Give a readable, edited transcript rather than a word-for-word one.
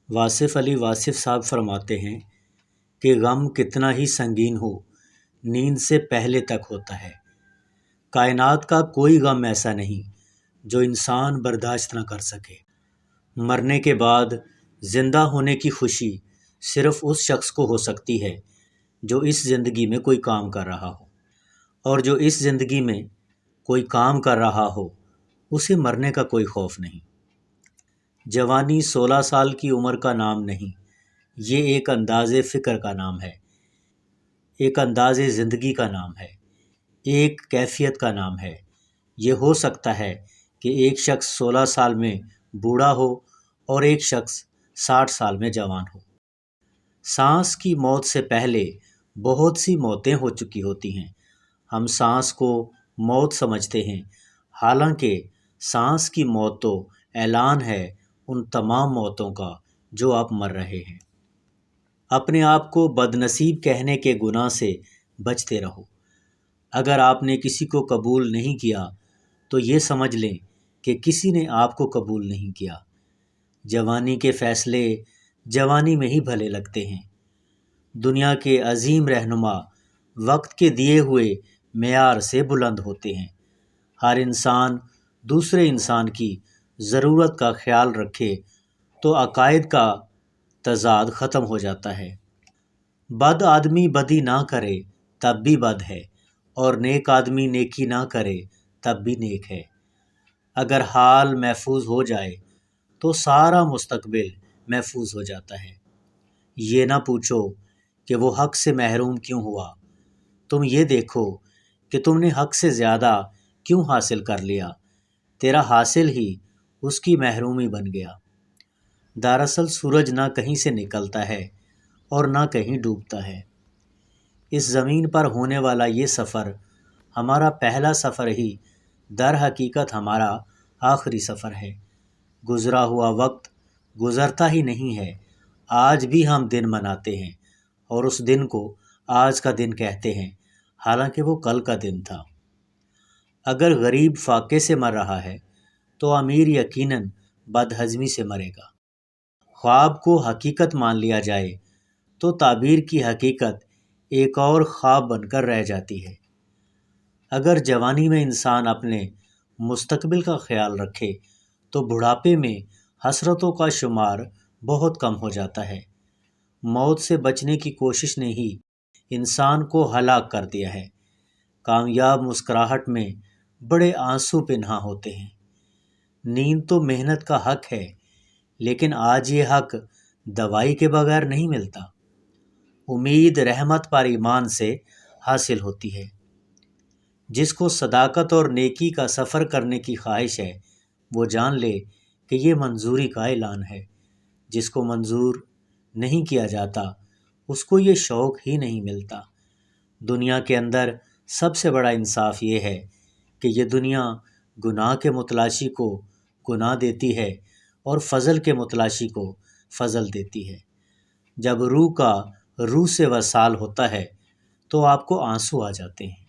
واصف علی واصف صاحب فرماتے ہیں کہ غم کتنا ہی سنگین ہو نیند سے پہلے تک ہوتا ہے۔ کائنات کا کوئی غم ایسا نہیں جو انسان برداشت نہ کر سکے۔ مرنے کے بعد زندہ ہونے کی خوشی صرف اس شخص کو ہو سکتی ہے جو اس زندگی میں کوئی کام کر رہا ہو، اور جو اس زندگی میں کوئی کام کر رہا ہو اسے مرنے کا کوئی خوف نہیں۔ جوانی 16 سال کی عمر کا نام نہیں، یہ ایک انداز فکر کا نام ہے، ایک انداز زندگی کا نام ہے، ایک کیفیت کا نام ہے۔ یہ ہو سکتا ہے کہ ایک شخص 16 سال میں بوڑھا ہو اور ایک شخص 60 سال میں جوان ہو۔ سانس کی موت سے پہلے بہت سی موتیں ہو چکی ہوتی ہیں۔ ہم سانس کو موت سمجھتے ہیں، حالانکہ سانس کی موت تو اعلان ہے ان تمام موتوں کا جو آپ مر رہے ہیں۔ اپنے آپ کو بد نصیب کہنے کے گناہ سے بچتے رہو۔ اگر آپ نے کسی کو قبول نہیں کیا تو یہ سمجھ لیں کہ کسی نے آپ کو قبول نہیں کیا۔ جوانی کے فیصلے جوانی میں ہی بھلے لگتے ہیں۔ دنیا کے عظیم رہنما وقت کے دیے ہوئے معیار سے بلند ہوتے ہیں۔ ہر انسان دوسرے انسان کی ضرورت کا خیال رکھے تو عقائد کا تضاد ختم ہو جاتا ہے۔ بد آدمی بدی نہ کرے تب بھی بد ہے، اور نیک آدمی نیکی نہ کرے تب بھی نیک ہے۔ اگر حال محفوظ ہو جائے تو سارا مستقبل محفوظ ہو جاتا ہے۔ یہ نہ پوچھو کہ وہ حق سے محروم کیوں ہوا، تم یہ دیکھو کہ تم نے حق سے زیادہ کیوں حاصل کر لیا۔ تیرا حاصل ہی اس کی محرومی بن گیا۔ دراصل سورج نہ کہیں سے نکلتا ہے اور نہ کہیں ڈوبتا ہے۔ اس زمین پر ہونے والا یہ سفر ہمارا پہلا سفر ہی در حقیقت ہمارا آخری سفر ہے۔ گزرا ہوا وقت گزرتا ہی نہیں ہے۔ آج بھی ہم دن مناتے ہیں اور اس دن کو آج کا دن کہتے ہیں، حالانکہ وہ کل کا دن تھا۔ اگر غریب فاقے سے مر رہا ہے تو امیر یقیناً بدہضمی سے مرے گا۔ خواب کو حقیقت مان لیا جائے تو تعبیر کی حقیقت ایک اور خواب بن کر رہ جاتی ہے۔ اگر جوانی میں انسان اپنے مستقبل کا خیال رکھے تو بڑھاپے میں حسرتوں کا شمار بہت کم ہو جاتا ہے۔ موت سے بچنے کی کوشش نے ہی انسان کو ہلاک کر دیا ہے۔ کامیاب مسکراہٹ میں بڑے آنسو پنہاں ہوتے ہیں۔ نیند تو محنت کا حق ہے، لیکن آج یہ حق دوائی کے بغیر نہیں ملتا۔ امید رحمت پر ایمان سے حاصل ہوتی ہے۔ جس کو صداقت اور نیکی کا سفر کرنے کی خواہش ہے وہ جان لے کہ یہ منظوری کا اعلان ہے۔ جس کو منظور نہیں کیا جاتا اس کو یہ شوق ہی نہیں ملتا۔ دنیا کے اندر سب سے بڑا انصاف یہ ہے کہ یہ دنیا گناہ کے متلاشی کو گناہ دیتی ہے اور فضل کے متلاشی کو فضل دیتی ہے۔ جب روح کا روح سے وصال ہوتا ہے تو آپ کو آنسو آ جاتے ہیں۔